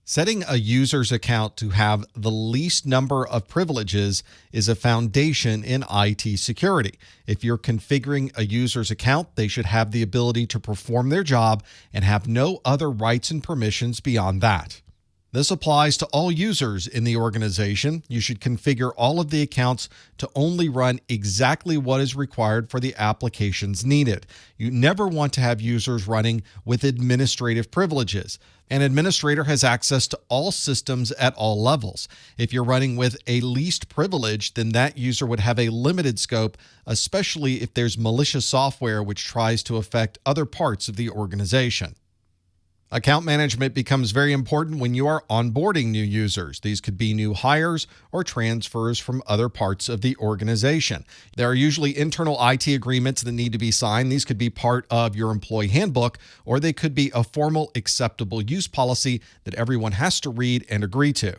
Setting a user's account to have the least number of privileges is a foundation in IT security. If you're configuring a user's account, they should have the ability to perform their job and have no other rights and permissions beyond that. This applies to all users in the organization. You should configure all of the accounts to only run exactly what is required for the applications needed. You never want to have users running with administrative privileges. An administrator has access to all systems at all levels. If you're running with a least privilege, then that user would have a limited scope, especially if there's malicious software which tries to affect other parts of the organization. Account management becomes very important when you are onboarding new users. These could be new hires or transfers from other parts of the organization. There are usually internal IT agreements that need to be signed. These could be part of your employee handbook, or they could be a formal acceptable use policy that everyone has to read and agree to.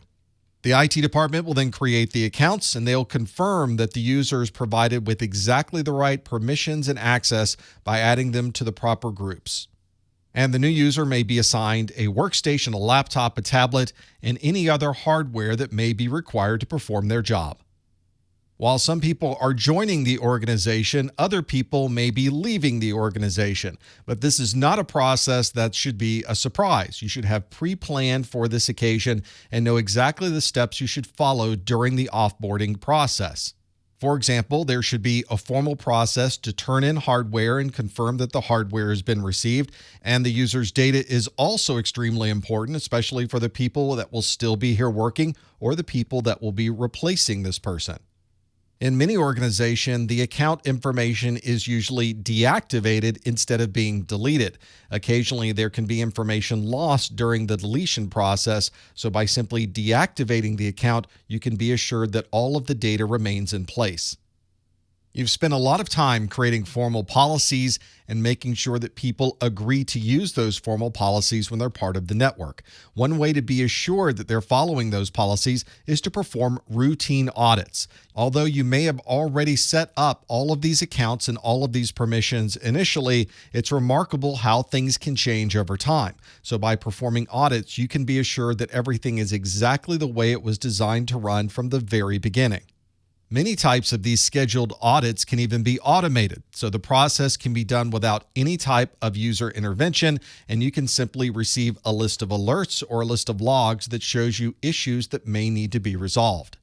The IT department will then create the accounts, and they'll confirm that the user is provided with exactly the right permissions and access by adding them to the proper groups. And the new user may be assigned a workstation, a laptop, a tablet, and any other hardware that may be required to perform their job. While some people are joining the organization, other people may be leaving the organization. But this is not a process that should be a surprise. You should have pre-planned for this occasion and know exactly the steps you should follow during the offboarding process. For example, there should be a formal process to turn in hardware and confirm that the hardware has been received, and the user's data is also extremely important, especially for the people that will still be here working or the people that will be replacing this person. In many organizations, the account information is usually deactivated instead of being deleted. Occasionally, there can be information lost during the deletion process, so by simply deactivating the account, you can be assured that all of the data remains in place. You've spent a lot of time creating formal policies and making sure that people agree to use those formal policies when they're part of the network. One way to be assured that they're following those policies is to perform routine audits. Although you may have already set up all of these accounts and all of these permissions initially, it's remarkable how things can change over time. So by performing audits, you can be assured that everything is exactly the way it was designed to run from the very beginning. Many types of these scheduled audits can even be automated, so the process can be done without any type of user intervention, and you can simply receive a list of alerts or a list of logs that shows you issues that may need to be resolved.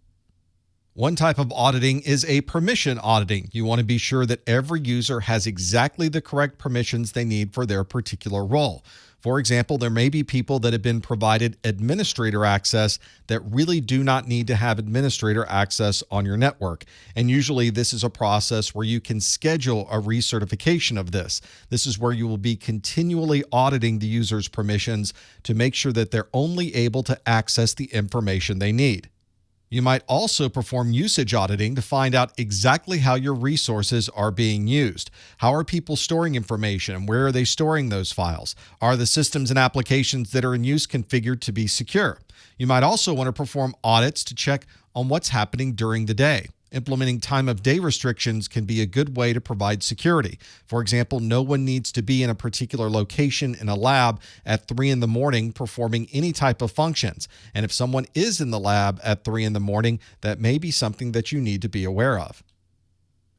One type of auditing is a permission auditing. You want to be sure that every user has exactly the correct permissions they need for their particular role. For example, there may be people that have been provided administrator access that really do not need to have administrator access on your network. And usually this is a process where you can schedule a recertification of this. This is where you will be continually auditing the user's permissions to make sure that they're only able to access the information they need. You might also perform usage auditing to find out exactly how your resources are being used. How are people storing information and where are they storing those files? Are the systems and applications that are in use configured to be secure? You might also want to perform audits to check on what's happening during the day. Implementing time of day restrictions can be a good way to provide security. For example, no one needs to be in a particular location in a lab at 3 in the morning performing any type of functions. And if someone is in the lab at 3 in the morning, that may be something that you need to be aware of.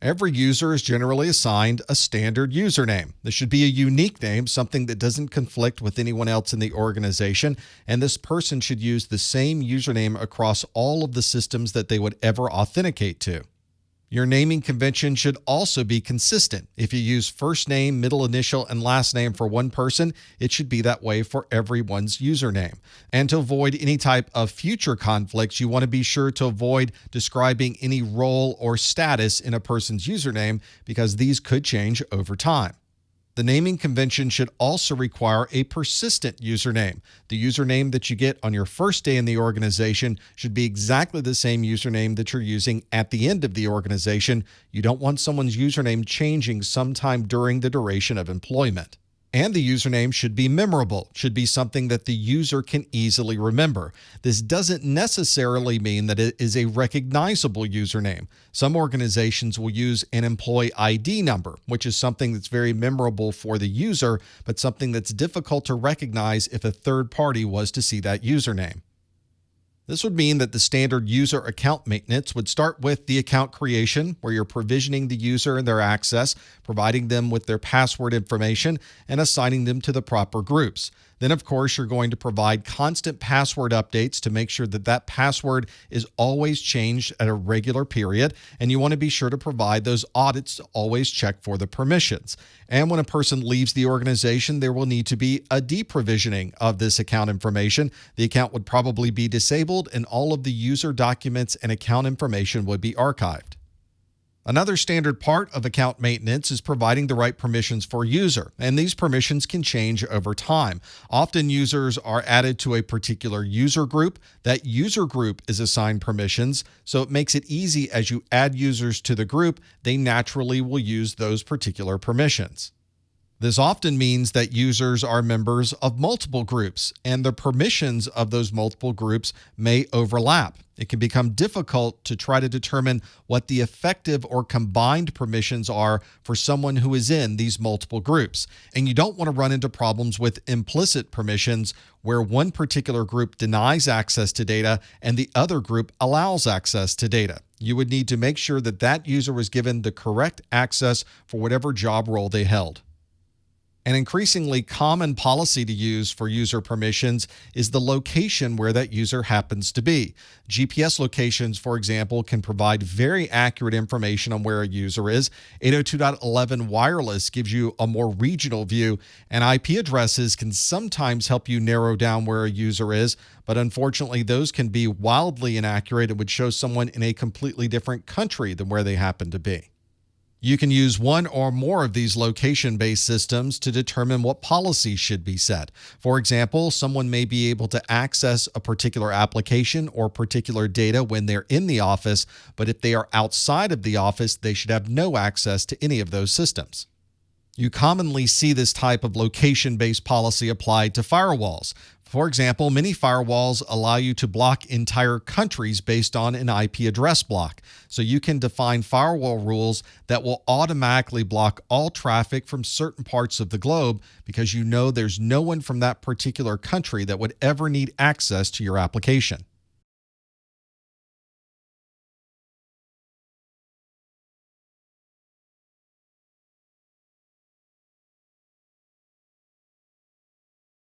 Every user is generally assigned a standard username. This should be a unique name, something that doesn't conflict with anyone else in the organization, and this person should use the same username across all of the systems that they would ever authenticate to. Your naming convention should also be consistent. If you use first name, middle initial, and last name for one person, it should be that way for everyone's username. And to avoid any type of future conflicts, you want to be sure to avoid describing any role or status in a person's username because these could change over time. The naming convention should also require a persistent username. The username that you get on your first day in the organization should be exactly the same username that you're using at the end of the organization. You don't want someone's username changing sometime during the duration of employment. And the username should be memorable, should be something that the user can easily remember. This doesn't necessarily mean that it is a recognizable username. Some organizations will use an employee ID number, which is something that's very memorable for the user, but something that's difficult to recognize if a third party was to see that username. This would mean that the standard user account maintenance would start with the account creation, where you're provisioning the user and their access, providing them with their password information, and assigning them to the proper groups. Then, of course, you're going to provide constant password updates to make sure that that password is always changed at a regular period, and you want to be sure to provide those audits to always check for the permissions. And when a person leaves the organization, there will need to be a deprovisioning of this account information. The account would probably be disabled, and all of the user documents and account information would be archived. Another standard part of account maintenance is providing the right permissions for a user, and these permissions can change over time. Often users are added to a particular user group. That user group is assigned permissions, so it makes it easy as you add users to the group, they naturally will use those particular permissions. This often means that users are members of multiple groups, and the permissions of those multiple groups may overlap. It can become difficult to try to determine what the effective or combined permissions are for someone who is in these multiple groups. And you don't want to run into problems with implicit permissions where one particular group denies access to data and the other group allows access to data. You would need to make sure that that user was given the correct access for whatever job role they held. An increasingly common policy to use for user permissions is the location where that user happens to be. GPS locations, for example, can provide very accurate information on where a user is. 802.11 wireless gives you a more regional view, and IP addresses can sometimes help you narrow down where a user is, but unfortunately, those can be wildly inaccurate and would show someone in a completely different country than where they happen to be. You can use one or more of these location-based systems to determine what policies should be set. For example, someone may be able to access a particular application or particular data when they're in the office, but if they are outside of the office, they should have no access to any of those systems. You commonly see this type of location-based policy applied to firewalls. For example, many firewalls allow you to block entire countries based on an IP address block. So you can define firewall rules that will automatically block all traffic from certain parts of the globe because you know there's no one from that particular country that would ever need access to your application.